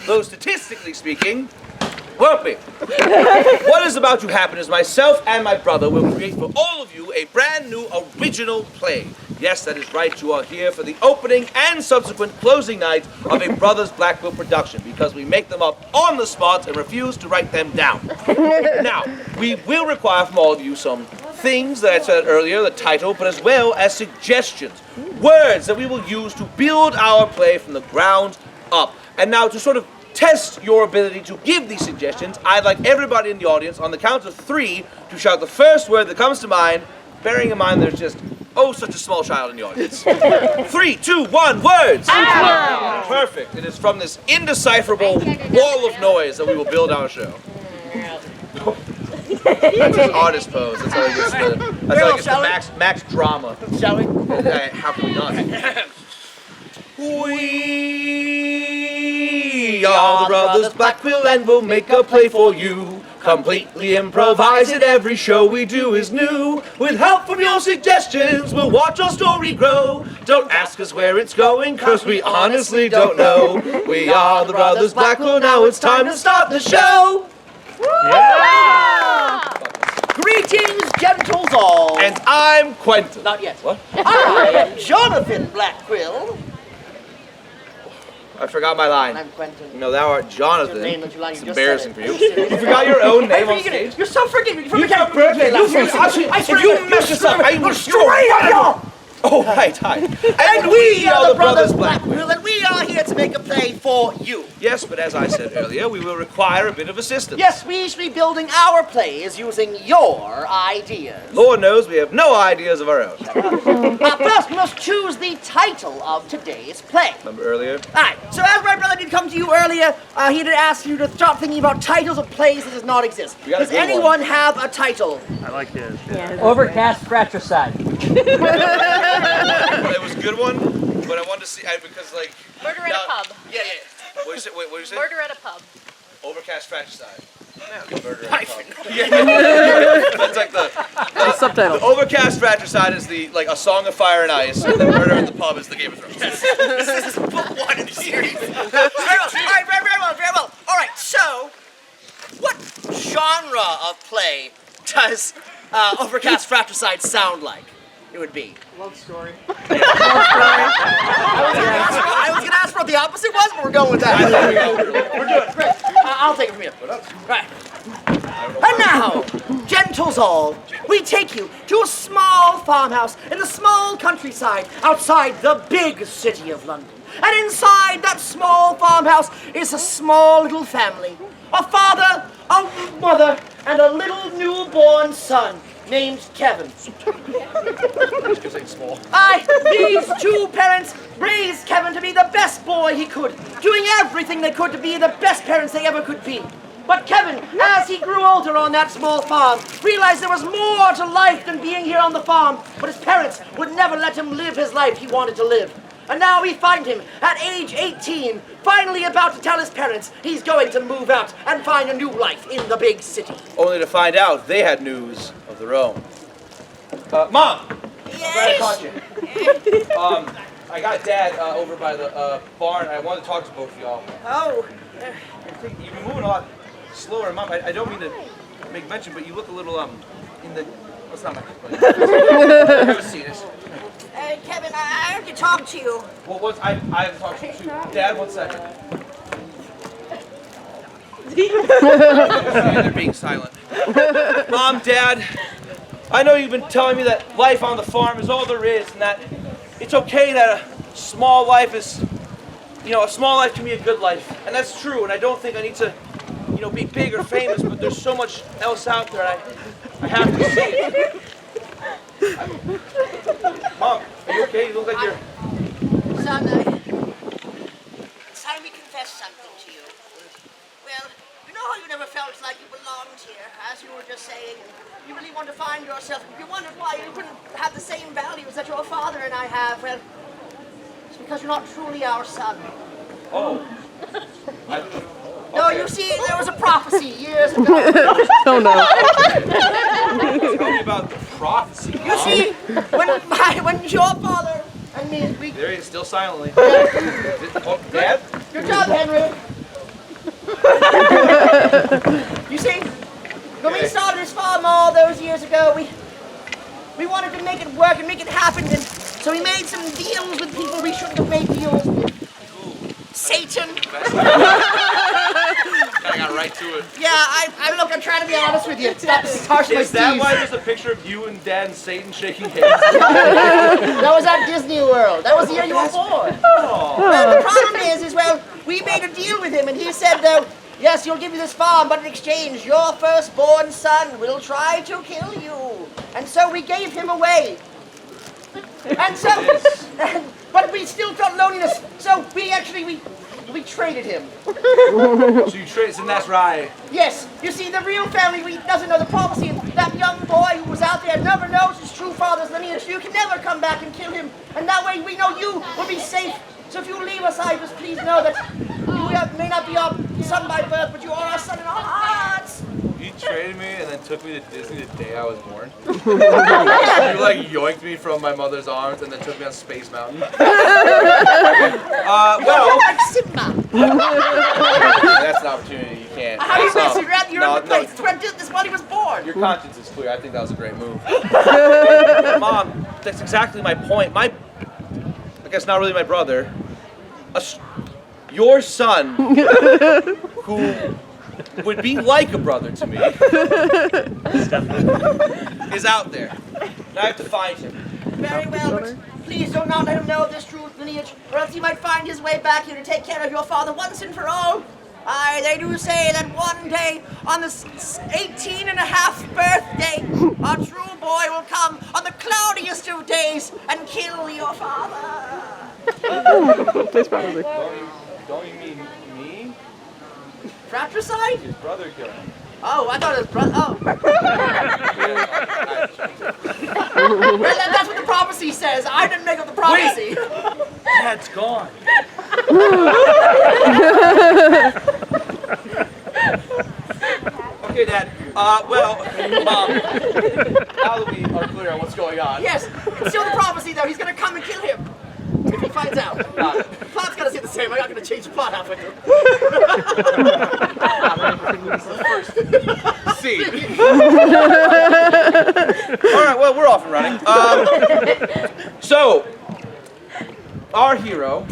though statistically speaking, won't be. What is about to happen is myself and my brother will create for all of you a brand new original play. Yes, that is right, you are here for the opening and subsequent closing night of a Brothers Blackquill production because we make them up on the spot and refuse to write them down. Now, we will require from all of you some things that I said earlier, the title, but as well as suggestions, words that we will use to build our play from the ground up. And now to sort of test your ability to give these suggestions, I'd like everybody in the audience on the count of 3 to shout the first word that comes to mind, bearing in mind there's just, oh, such a small child in the audience. 3, 2, 1, words! Ah! Perfect. It is from this indecipherable wall of noise that we will build our show. That's his artist pose. That's how he gets the, max drama. Shall we? How can we not? We are the Brothers Blackquill and we'll make a play for you. Completely improvised and every show we do is new. With help from your suggestions, we'll watch our story grow. Don't ask us where it's going, cause we honestly don't know. We are the Brothers Blackquill, now it's time to start the show. Yeah! Greetings, gentles all. And I'm Quentin. Not yet. What? I am Jonathan Blackquill. I forgot my line. I'm Quentin. No, thou art Jonathan. Your name that you like, It's you just embarrassing said for it. you. You forgot your own name on stage? You're so forgiving. You can't birthday last week. If you mess this up, I will straight up, y'all. Oh, right, hi. And we are the Brothers Blackquill, and we are here to make a play for you. Yes, but as I said earlier, we will require a bit of assistance. Yes, we should be building our plays using your ideas. Lord knows we have no ideas of our own. First, we must choose the title of today's play. Remember earlier? All right, so as my brother did come to you earlier, he did ask you to start thinking about titles of plays that does not exist. Does anyone have a title? I like this. Yeah. Overcast fratricide. It was a good one, but I wanted to see, because like... Murder at a pub. Yeah. What did you say? Wait, what did you say? Murder at a pub. Overcast fratricide. Murder at a pub. That's like the subtitle. The Overcast fratricide is a Song of Fire and Ice, and the Murder at the Pub is the Game of Thrones. This is book 1 in the series. Very well. All right, so what genre of play does Overcast fratricide sound like? It would be Love story. I was gonna ask what the opposite was, but we're going with that. We're doing it. Great. I'll take it from here. Right. And now, gentles all, we take you to a small farmhouse in the small countryside outside the big city of London. And inside that small farmhouse is a small little family. A father, a mother, and a little newborn son named Kevin. These two parents raised Kevin to be the best boy he could, doing everything they could to be the best parents they ever could be. But Kevin, as he grew older on that small farm, realized there was more to life than being here on the farm, but his parents would never let him live his life he wanted to live. And now we find him, at age 18, finally about to tell his parents he's going to move out and find a new life in the big city. Only to find out they had news of their own. Mom! Yes? I'm glad I caught you. I got Dad over by the barn. I wanted to talk to both of y'all. Oh. You've been moving a lot slower, Mom. I don't mean to make mention, but you look a little, in the... What's not my place? Have a seat. Kevin, I have to talk to you. Well, I have to talk to you too. Dad, 1 second. They're being silent. Mom, Dad, I know you've been telling me that life on the farm is all there is, and that it's okay that a small life is, a small life can be a good life. And that's true, and I don't think I need to, be big or famous, but there's so much else out there I have to see. Mom, are you okay? You look like you're... Son, it's time we confess something to you. Well, you know how you never felt like you belonged here, as you were just saying. You really want to find yourself. You wondered why you couldn't have the same values that your father and I have. Well, it's because you're not truly our son. Oh. No, you see, there was a prophecy years ago. Oh no. Tell me about the prophecy. You see, when your father and me, There he is, still silently. Oh, Dad? Good job, Henry. You see, when we started this farm all those years ago, we wanted to make it work and make it happen, and so we made some deals with people we shouldn't have made deals with. Satan. I got right to it. Yeah, look, I'm trying to be honest with you. Stop harshing my Is that steez. why there's a picture of you and Dad and Satan shaking hands? That was at Disney World. That was the year you were born. Well, the problem is, well, we made a deal with him, and he said, yes, you'll give me this farm, but in exchange, your firstborn son will try to kill you. And so we gave him away. And so, but we still felt loneliness, so we traded him. So you trade, and that's right. Yes, you see, the real family doesn't know the prophecy, and that young boy who was out there never knows his true father's lineage. You can never come back and kill him, and that way we know you will be safe. So if you leave us, just please know that you may not be our son by birth, but you are our son in our hearts. You traded me and then took me to Disney the day I was born. You like yoinked me from my mother's arms and then took me on Space Mountain. Well, like Simba. that's an opportunity you can't. How do you miss? You're in the place. No. It's this when he was born. Your conscience is clear. I think that was a great move. Mom, that's exactly my point. I guess not really my brother. Your son, who would be like a brother to me, is out there. And I have to find him. Very well, but please do not let him know this true lineage, or else he might find his way back here to take care of your father once and for all. Aye, they do say that one day, on the 18-and-a-half birthday, a true boy will come on the cloudiest of days and kill your father. Don't you mean me? Fratricide? His brother killed him. Oh, I thought it was brother. Oh. Well, that's what the prophecy says. I didn't make up the prophecy. Dad's gone. Okay, Dad. Well, Mom, now that we are clear on what's going on. Yes, it's still the prophecy, though. He's going to come and kill him if he finds out. The plot's got to stay the same. I'm not going to change the plot halfway through. See. All right, well, we're off and running. So, our hero,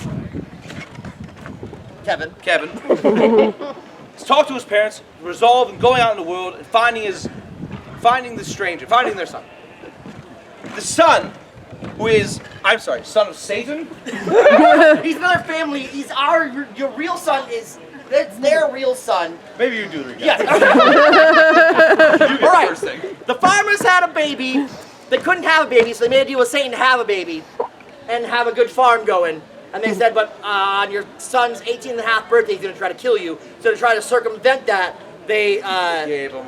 Kevin. has talked to his parents, resolved in going out in the world and finding their son. The son, who is, son of Satan? He's another family. He's your real son it's their real son. Maybe you do the recap. Yes. You get All right. the first thing. The farmers had a baby. They couldn't have a baby, so they made a deal with Satan to have a baby and have a good farm going. And they said, but on your son's 18-and-a-half birthday, he's going to try to kill you. So to try to circumvent that, they gave him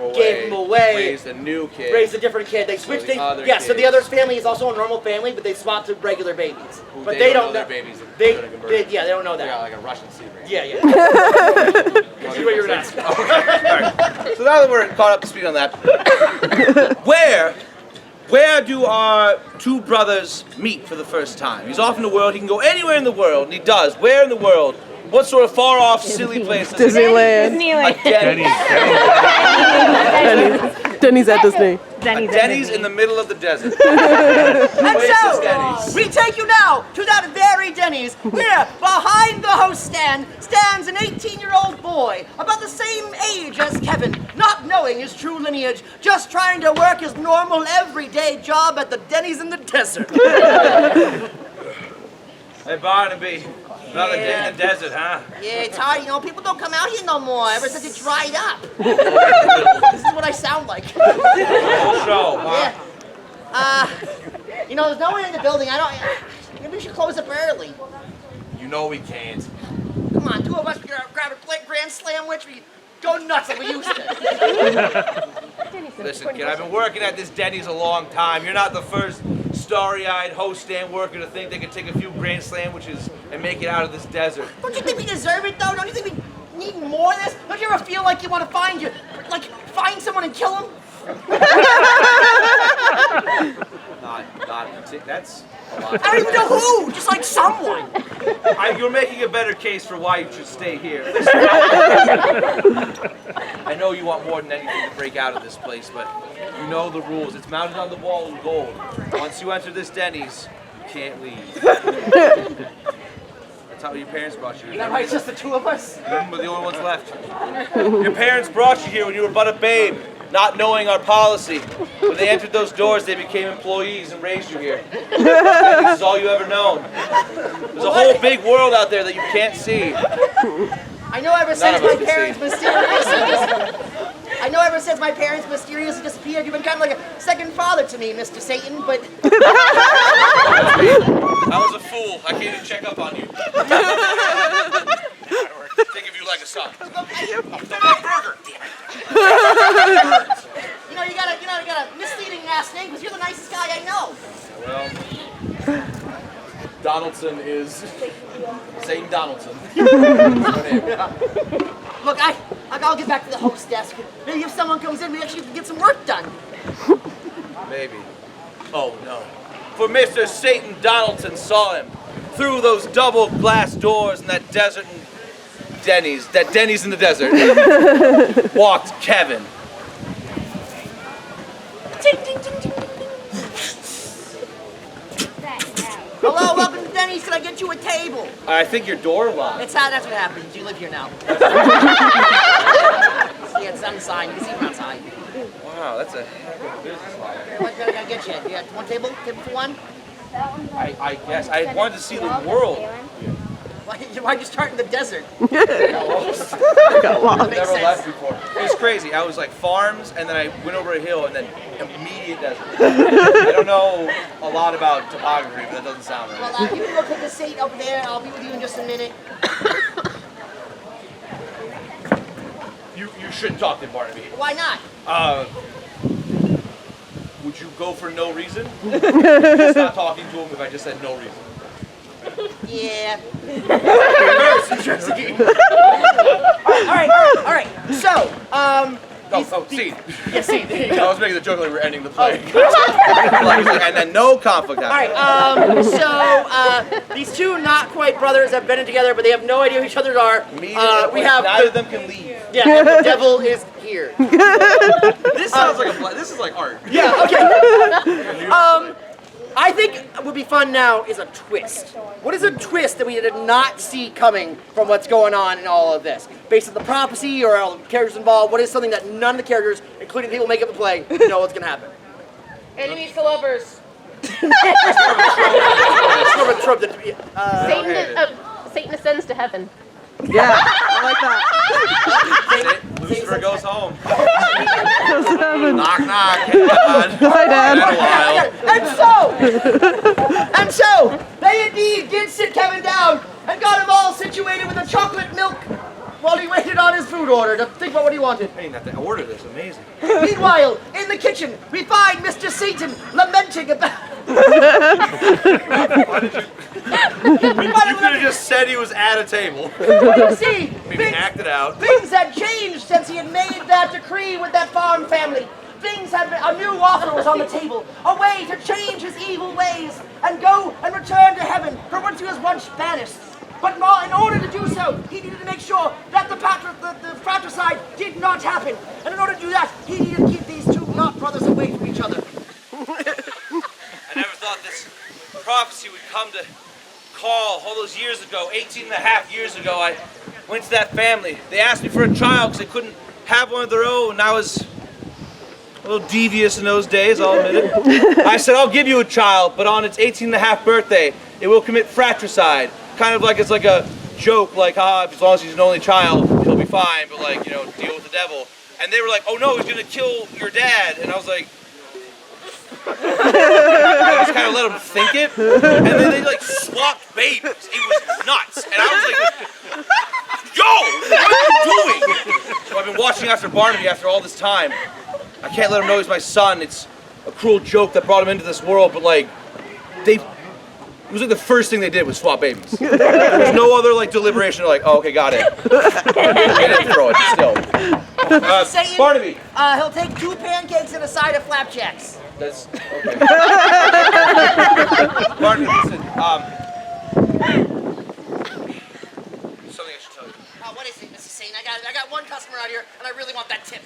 away. Raised a new kid. Raised a different kid. They switched. So the other family is also a normal family, but they swapped to regular babies. But they don't know. Babies they don't know that. They got like a Russian secret. Yeah. See what you were asking. Okay. All right. So now that we're caught up to speed on that, where do our two brothers meet for the first time? He's off in the world. He can go anywhere in the world, and he does. Where in the world? What sort of far-off, silly place is Disneyland. Denny's at Disney. Denny's in the middle of the desert. And so, we take you now to that very Denny's, where behind the host stand stands an 18-year-old boy, about the same age as Kevin, not knowing his true lineage, just trying to work his normal, everyday job at the Denny's in the desert. Hey, Barnaby. Another day in the desert, huh? Yeah, it's hard, people don't come out here no more, ever since it dried up. This is what I sound like. Show, huh? Yeah. There's no one in the building. Maybe we should close up early. You know we can't. Come on, two of us grab a grand sandwich. We go nuts like we used to. Listen, kid, I've been working at this Denny's a long time. You're not the first starry-eyed host stand worker to think they could take a few grand sandwiches and make it out of this desert. Don't you think we deserve it, though? Don't you think we need more of this? Don't you ever feel like you want to find someone and kill them? That's a lot. I don't even know who, just like someone. You're making a better case for why you should stay here. And know you want more than anything to break out of this place, but you know the rules. It's mounted on the wall in gold. Once you enter this Denny's, you can't leave. That's how your parents brought you here. Is that right? It's just the two of us? We're the only ones left. Your parents brought you here when you were but a babe, not knowing our policy. When they entered those doors, they became employees and raised you here. This is all you ever known. There's a whole big world out there that you can't see. I know ever since my parents mysteriously disappeared, you've been kind of like a second father to me, Mr. Satan, but... I was a fool. I came to check up on you. Think of you like a son. Burger. You know, you got a misleading last name because you're the nicest guy I know. Well, Donaldson is Satan Donaldson. Look, I'll get back to the host desk. Maybe if someone comes in, we actually can get some work done. Maybe. Oh no. For Mr. Satan Donaldson saw him through those double glass doors in that desert in Denny's in the desert. Walked Kevin. Hello, welcome to Denny's. Can I get you a table? I think your door locked. That's what happens. You live here now. Yeah, it's unsigned. You can see from outside. Wow, that's a heck of a business line. What can I get you? You got one table? Table for one? I guess. I wanted to see the world. Why'd you start in the desert? Got lost. I've never left before. It was crazy. I was like farms, and then I went over a hill, and then immediate desert. I don't know a lot about topography, but that doesn't sound right. Well, you can go take a seat over there. I'll be with you in just a minute. You shouldn't talk to him, Barnaby. Why not? Would you go for no reason? Just not talking to him if I just said no reason. Yeah. All right. So, scene. Yeah, scene. There you I go. was making the joke like we're ending the play. And then no conflict happened. All right. So these two not quite brothers have been in together, but they have no idea who each other are. Neither of them can leave. Yeah, and the devil is here. This sounds like this is like art. Yeah. Okay. I think what would be fun now is a twist. What is a twist that we did not see coming from what's going on in all of this? Based on the prophecy or all the characters involved, what is something that none of the characters, including people who make up the play, know what's going to happen? Enemies to lovers. It's sort of a trope that... Satan ascends to heaven. Yeah, I like that. Lucifer goes home. Goes to heaven. Knock, knock. Hi, Dad. And so, they indeed did sit Kevin down and got him all situated with a chocolate milk while he waited on his food order to think about what he wanted. Hey, that order is amazing. Meanwhile, in the kitchen, we find Mr. Satan lamenting about... You could have just said he was at a table. You see, Maybe acted out. things had changed since he had made that decree with that farm family. Things had been, a new offer was on the table, a way to change his evil ways and go and return to heaven from which he was once banished. But in order to do so, he needed to make sure that the fratricide did not happen. And in order to do that, he needed to keep these two not brothers away from each other. I never thought this prophecy would come to call all those years ago, 18 and a half years ago. I went to that family. They asked me for a child because they couldn't have one of their own. I was a little devious in those days, I'll admit it. I said, I'll give you a child, but on its 18 and a half birthday, it will commit fratricide. Kind of like it's like a joke, like, as long as he's an only child, he'll be fine, but like, deal with the devil. And they were like, oh no, he's gonna kill your dad. And I was like, I just kind of let them think it, and then they like swapped babies. It was nuts, and I was like, "Yo, what are you doing?" So I've been watching after Barnaby after all this time. I can't let him know he's my son. It's a cruel joke that brought him into this world, but like, it was like the first thing they did was swap babies. There was no other like deliberation. They're like, "Oh, okay, got it." They didn't throw it still. Satan, Barnaby. He'll take 2 pancakes and a side of flapjacks. That's okay. Barnaby, listen. Something I should tell you. What is it, Mrs. insane. I got one customer out here, and I really want that tip.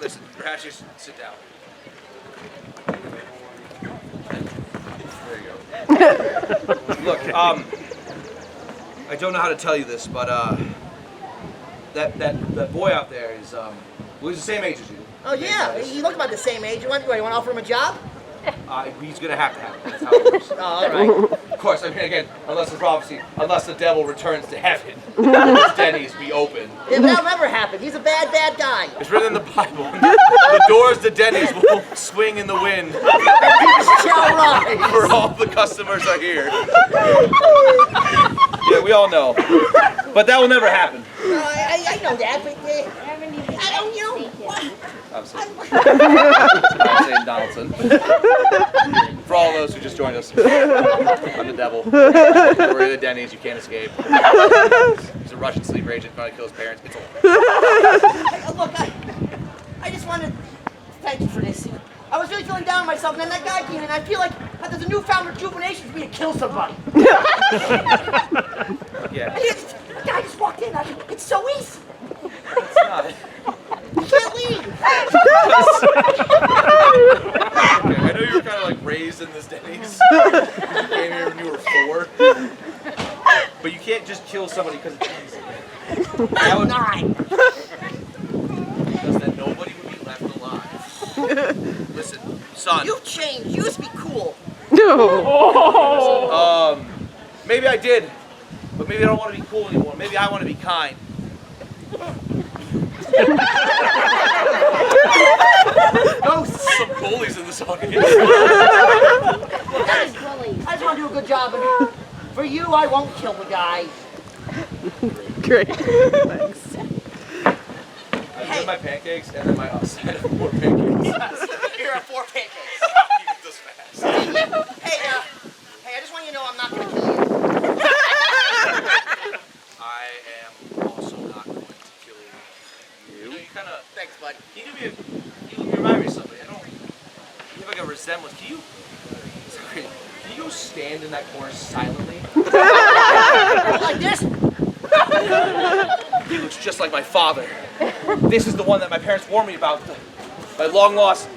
Listen, perhaps you should sit down. There you go. Look, I don't know how to tell you this, but that boy out there is well, he's the same age as you. Oh yeah, you look about the same age. You want to offer him a job? He's gonna have to have it. That's how it works. Oh, all right. Of course, I mean, again, unless the devil returns to heaven, Denny's be open. Yeah, that'll never happen. He's a bad guy. It's written in the Bible. The doors to Denny's will swing in the wind. Shall rise. For all the customers are here. Yeah, we all know. But that will never happen. I know that, but I don't know. I'm saying Donaldson. For all those who just joined us, I'm the devil. We're in the Denny's, you can't escape. He's a Russian sleeper agent trying to kill his parents. It's over. Look, I just wanted to thank you for this. I was really feeling down on myself, and then that guy came in, and I feel like there's a newfound rejuvenation for me to kill somebody. Yeah. And the guy just walked in. It's so easy. It's not. You can't leave. Okay, I know you were kind of like raised in this Denny's. You came here when you were 4. But you can't just kill somebody because it's easy. I'm 9. Because then nobody would be left alive. Listen, son. You've changed. You used to be cool. Maybe I did. But maybe I don't want to be cool anymore. Maybe I want to be kind. Ghosts. Some bullies in this audience. I just want to do a good job. And for you, I won't kill the guy. Great. Thanks. I did my pancakes and then my upside of more pancakes. Here are 4 pancakes. You get this fast. Hey, I just want you to know I'm not going to kill you. I am also not going to kill you. You know, you kind of. Thanks, bud. Can you remind me of somebody? You have like a resemblance. Can you go stand in that corner silently? Like this? He looks just like my father. This is the one that my parents warned me about. My long lost,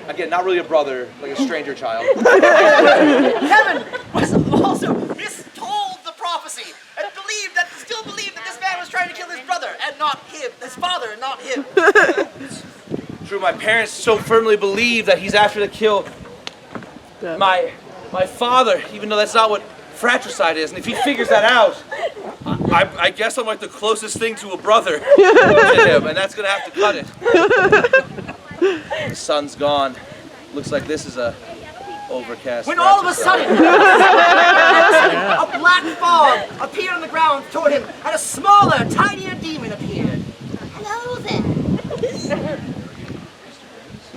again, not really a brother, like a stranger child. Kevin was also mistold the prophecy and still believed that this man was trying to kill his brother and not him, his father and not him. True, my parents so firmly believe that he's after to kill my father, even though that's not what fratricide is. And if he figures that out, I guess I'm like the closest thing to a brother to him, and that's gonna have to cut it. The sun's gone. Looks like this is a overcast. When all of a sudden, a black fog appeared on the ground toward him, and a smaller, tinier demon appeared. Hello there.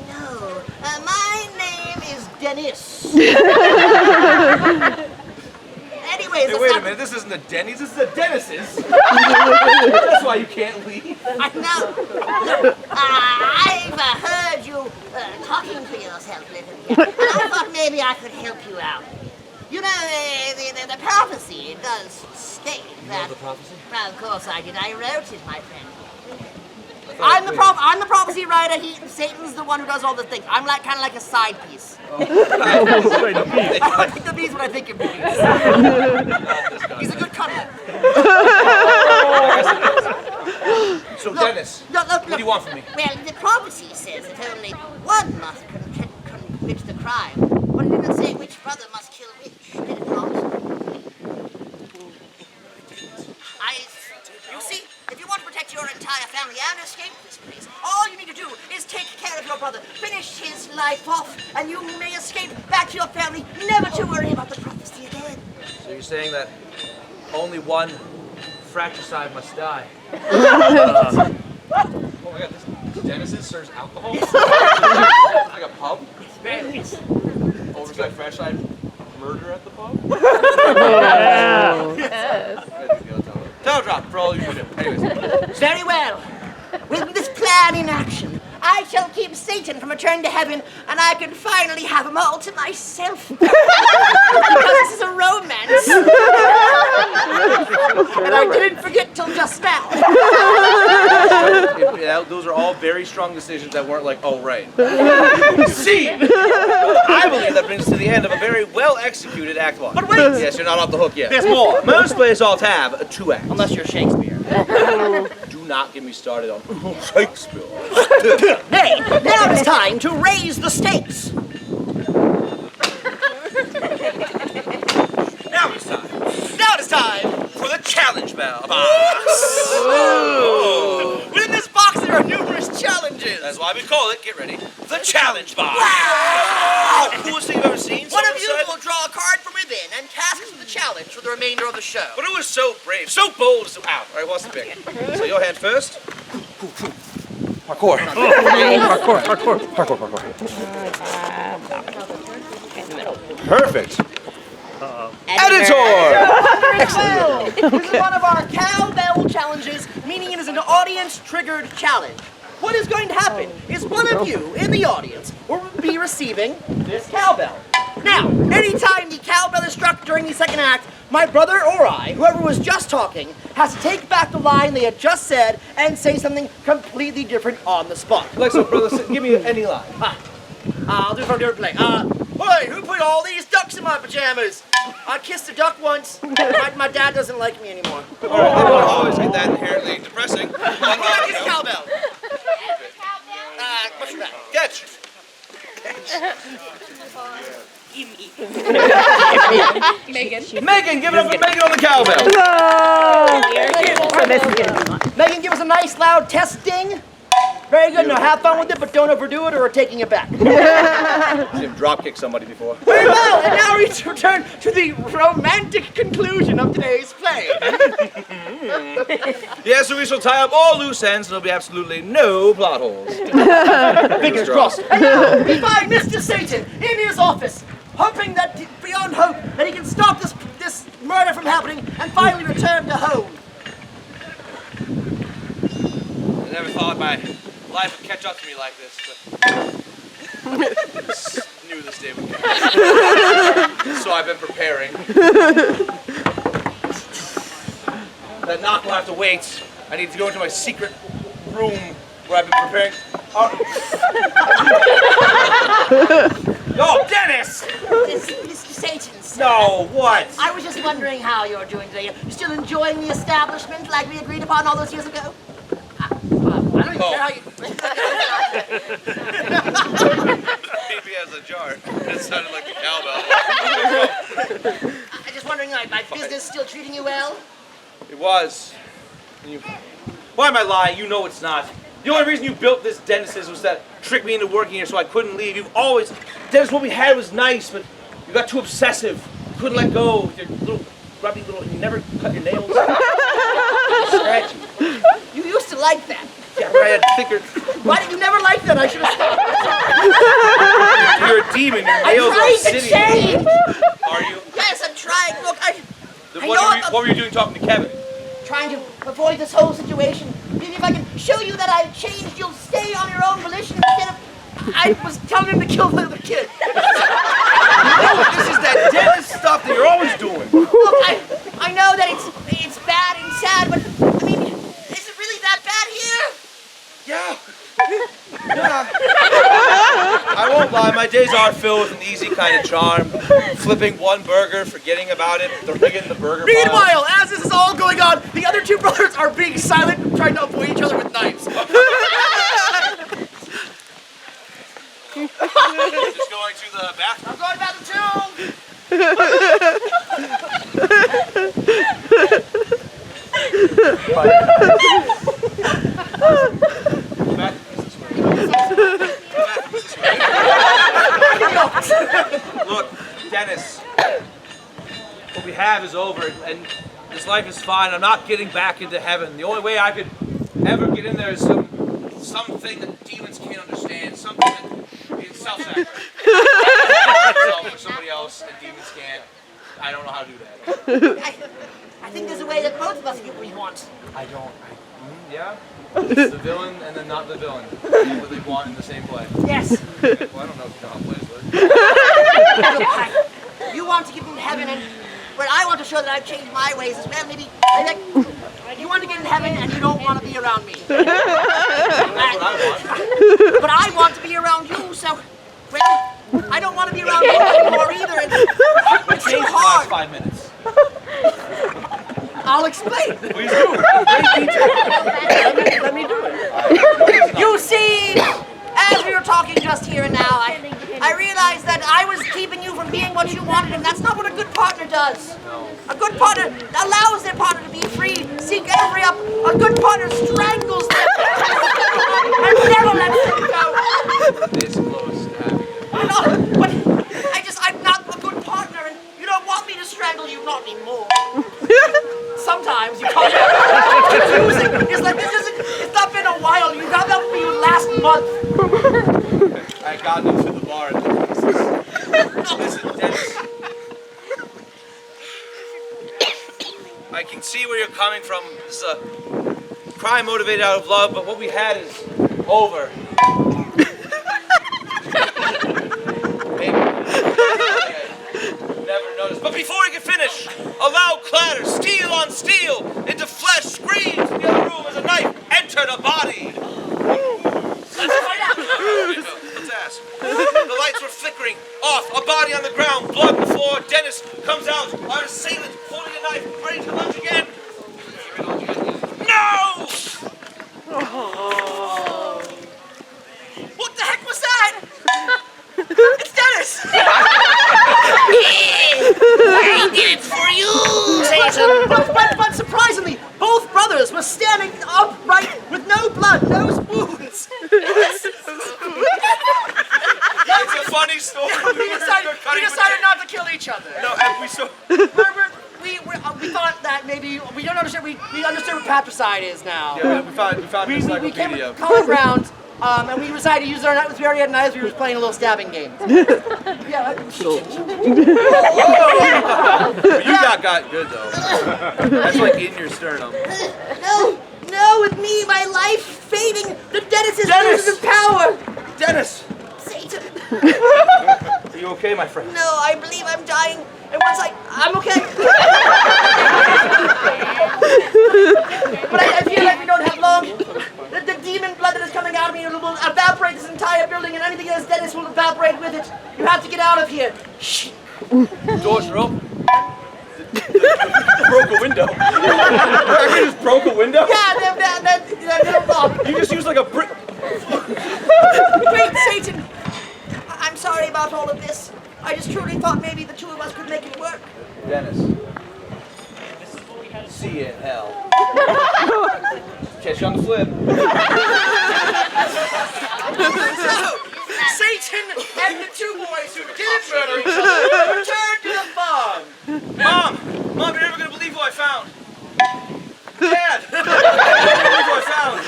No, my name is Dennis. Anyways, Hey, wait a minute, this isn't the Denny's, this is the Dennis's. That's why you can't leave. I know. Look, I've heard you talking to yourself a little bit, and I thought maybe I could help you out. You know, the prophecy does state that... You know the prophecy? Well, of course I did. I wrote it, my friend. I'm the prophecy writer. Satan's the one who does all the things. I'm kind of like a side piece. I think the means what I think it means. He's a good cutter. So Dennis, Look. what do you want from me? Well, the prophecy says that only one must commit the crime, but it didn't say which brother must kill which, did it not? You see, if you want to protect your entire family and escape this place, all you need to do is take care of your brother, finish his life off, and you may escape back to your family, never to worry about the prophecy again. So you're saying that only one fratricide must die? Oh my god, this Dennis's serves alcohol? Like a pub? Oversized fratricide murder at the pub? Tail drop for all you do. Anyways. Very well. With this plan in action, I shall keep Satan from returning to heaven, and I can finally have them all to myself. Because this is a romance. And I didn't forget till just now. Those are all very strong decisions that weren't like, oh, right. See, I believe that brings us to the end of a very well-executed Act 1. But wait! Yes, you're not off the hook yet. There's more. Most plays ought to have 2 acts. Unless you're Shakespeare. Do not get me started on Shakespeare. Hey, now it's time to raise the stakes. Now it's time Now it's time. for the challenge box. Within this box there are numerous challenges. That's why we call it, get ready, the challenge box. Wow! Coolest thing you've ever seen? One someone of you said? will draw a card from within and cast it to the challenge for the remainder of the show. But it was so brave, so bold, so out. All right, what's the pick? So your hand first. Parkour. Parkour. Perfect. Editor! Well, this is one of our cowbell challenges, meaning it is an audience-triggered challenge. What is going to happen is one of you in the audience will be receiving this cowbell. Now, anytime the cowbell is struck during the second act, my brother or I, whoever was just talking, has to take back the line they had just said and say something completely different on the spot. Like so, brother, give me any line. I'll do it from different play. Hey, who put all these ducks in my pajamas? I kissed a duck once. My dad doesn't like me anymore. All right, they don't always get that inherently depressing. It's cowbell. What's your back? Catch. Megan, give it up for Megan on the cowbell. Megan, give us a nice loud test ding. Very good. Now have fun with it, but don't overdo it or we're taking it back. I've seen him drop kick somebody before. Very well, and now we return to the romantic conclusion of today's play. Yes, so we shall tie up all loose ends and there'll be absolutely no plot holes. Fingers crossed. And now we find Mr. Satan in his office, hoping that beyond hope that he can stop this murder from happening and finally return to home. I never thought my life would catch up to me like this, but knew this day would come. So I've been preparing. That knock will have to wait. I need to go into my secret room where I've been preparing. No, Dennis! Mr. Satan, sir. No, what? I was just wondering how you're doing today. You still enjoying the establishment like we agreed upon all those years ago? I don't even care how you... Maybe as a jar. It sounded like a cowbell. I'm just wondering, my business still treating you well? It was. Why am I lying? You know it's not. The only reason you built this Dennis's was that trick me into working here so I couldn't leave. You've always... Dennis, what we had was nice, but you got too obsessive. You couldn't let go with your little grubby little... You never cut your nails. Scratchy. You used to like that. Yeah, but I had thicker... Why did you never like that? I should have stopped. You're a demon. Your I'm nails are trying to sitting. change. Are you? Yes, I'm trying. Look, What were you doing talking to Kevin? trying to avoid this whole situation. Maybe if I can show you that I've changed, you'll stay on your own volition instead of... I was telling him to kill the other kid. No, this is that Dennis stuff that you're always doing. Look, I know that it's bad and sad, but I mean, is it really that bad here? Yeah. I won't lie, my days are filled with an easy kind of charm. Flipping one burger, forgetting about it, throwing it in the burger pile. Meanwhile, as this is all going on, the other two brothers are being silent, trying to avoid each other with knives. Just going to the bathroom. I'm going back to tomb. Look, Dennis, what we have is over, and this life is fine. I'm not getting back into heaven. The only way I could ever get in there is something that demons can't understand, something that is self-sacrifice. For somebody else, and demons can't. I don't know how to do that. I think there's a way that both of us get what we want. I don't. Yeah? It's the villain and then not the villain. What they want in the same play. Yes. Well, I don't know if you know how plays work. You want to get into heaven, and but I want to show that I've changed my ways as well. Maybe you want to get in heaven and you don't want to be around me. That's what I want. But I want to be around you, so well, I don't want to be around you anymore either. It's too Change the hard. last 5 minutes. I'll explain. Please do. Great detail. Let me do it. You see, as we were talking just here and now, I realized that I was keeping you from being what you wanted, and that's not what a good partner does. No. A good partner allows their partner to be free, seek every up. A good partner strangles them and never lets them go. This close to having it. But I'm not a good partner, and you don't want me to strangle you, not anymore. Sometimes you can't. It's confusing. It's like it's not been a while. You got that for me last month. I got into the bar and listen, Dennis. I can see where you're coming from. This is a crime motivated out of love, but what we had is over. Maybe. Never noticed. But before we can finish, a loud clatter, steel on steel, into flesh, screams in the other room as a knife entered a body. Let's find out. Let's ask. The lights were flickering off, a body on the ground, blood before Dennis comes out, our assailant holding a knife, ready to lunge again. No! What the heck was that? It's Dennis! I did it for you, Satan. But surprisingly, both brothers were standing upright with no blood, no wounds. It's a funny story. We decided not to kill each other. No, and we saw. We thought that maybe we don't understand. We understand what patricide is now. Yeah, we found We came encyclopedia. with common ground, and we decided to use our knives. We already had knives. We were playing a little stabbing game. Yeah. You got good though. That's like in your sternum. No, with me, my life fading, the Dennis is losing power. Dennis! Satan. Are you okay, my friend? No, I believe I'm dying. And once I'm okay. But I feel like we don't have long. The demon blood that is coming out of me will evaporate this entire building, and anything that is Dennis will evaporate with it. You have to get out of here. Shh. Doors are open. Broke a window. I just broke a window? Yeah, that little lock. You just used like a brick. Wait, Satan. I'm sorry about all of this. I just truly thought maybe the two of us could make it work. Dennis. See you in hell. Catch you on the flip. Satan and the two boys who didn't murder each other returned to the farm. Mom, you're never gonna believe who I found. Dad, you're never gonna believe who I found.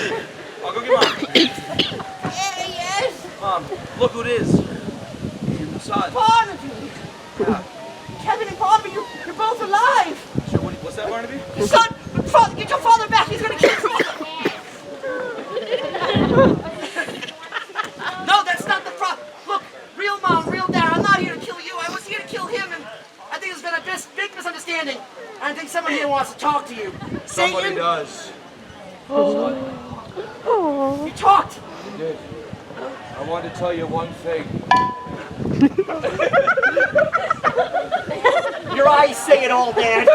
I'll go get Mom. Yes. Mom, look who it is. Son. Barnaby. Kevin and Barnaby, you're both alive. Sure, what's that, Barnaby? Your son, get your father back. He's gonna kill you. No, that's not the problem. Look, real mom, real dad. I'm not here to kill you. I was here to kill him, and I think there's been a big misunderstanding. And I think someone here wants to talk to you. Somebody Satan, does. you talked. I did. I wanted to tell you one thing. Your eyes say it all, Dad. I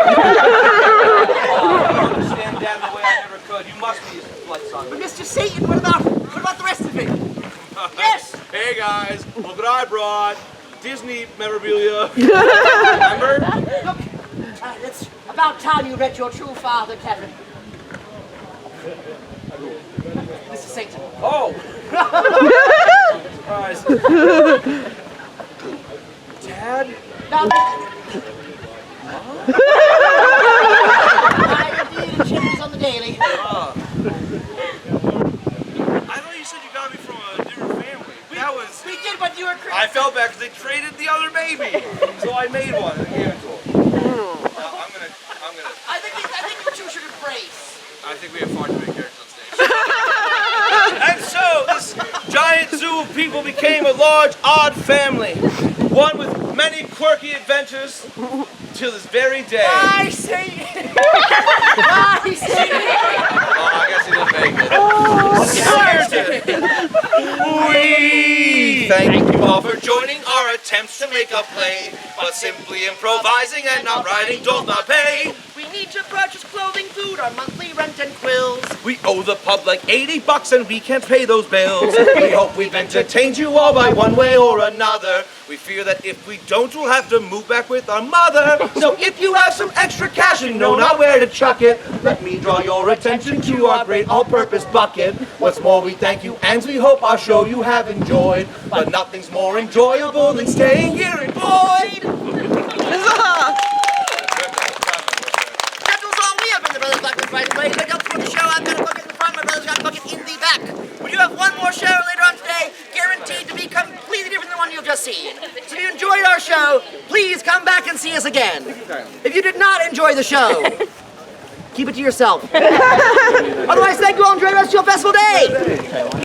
understand Dad in a way I never could. You must be his blood son. But Mr. Satan, what about the rest of it? Yes. Hey guys, look what I brought. Disney memorabilia. Remember? Look, it's about time you met your true father, Kevin. Mr. Satan. Oh! Surprise. Dad? Now, I indeed changes on the daily. I thought you said you got me from a different family. We did, but you were crazy. I felt bad because they traded the other baby. So I made one and gave it to him. I'm gonna. I think you two should embrace. I think we have far too many characters. of people became a large, odd family. One with many quirky adventures till this very day. I see. I see. Oh, I guess he didn't make it. We thank you all for joining our attempts to make a play, but simply improvising and not writing does not pay. We need to purchase clothing, food, our monthly rent and quills. We owe the pub like $80 and we can't pay those bills. We hope we've entertained you all by one way or another. We fear that if we don't, we'll have to move back with our mother. So if you have some extra cash and know not where to chuck it, let me draw your attention to our great all-purpose bucket. What's more, we thank you and we hope our show you have enjoyed. But nothing's more enjoyable than staying here in Boyd. Blackquill Friday play. Look up for the show. I've got a bucket in the front. My brother's got a bucket in the back. We do have one more show later on today, guaranteed to be completely different than the one you've just seen. So if you enjoyed our show, please come back and see us again. If you did not enjoy the show, keep it to yourself. Otherwise, thank you all. Enjoy the rest of your festival day.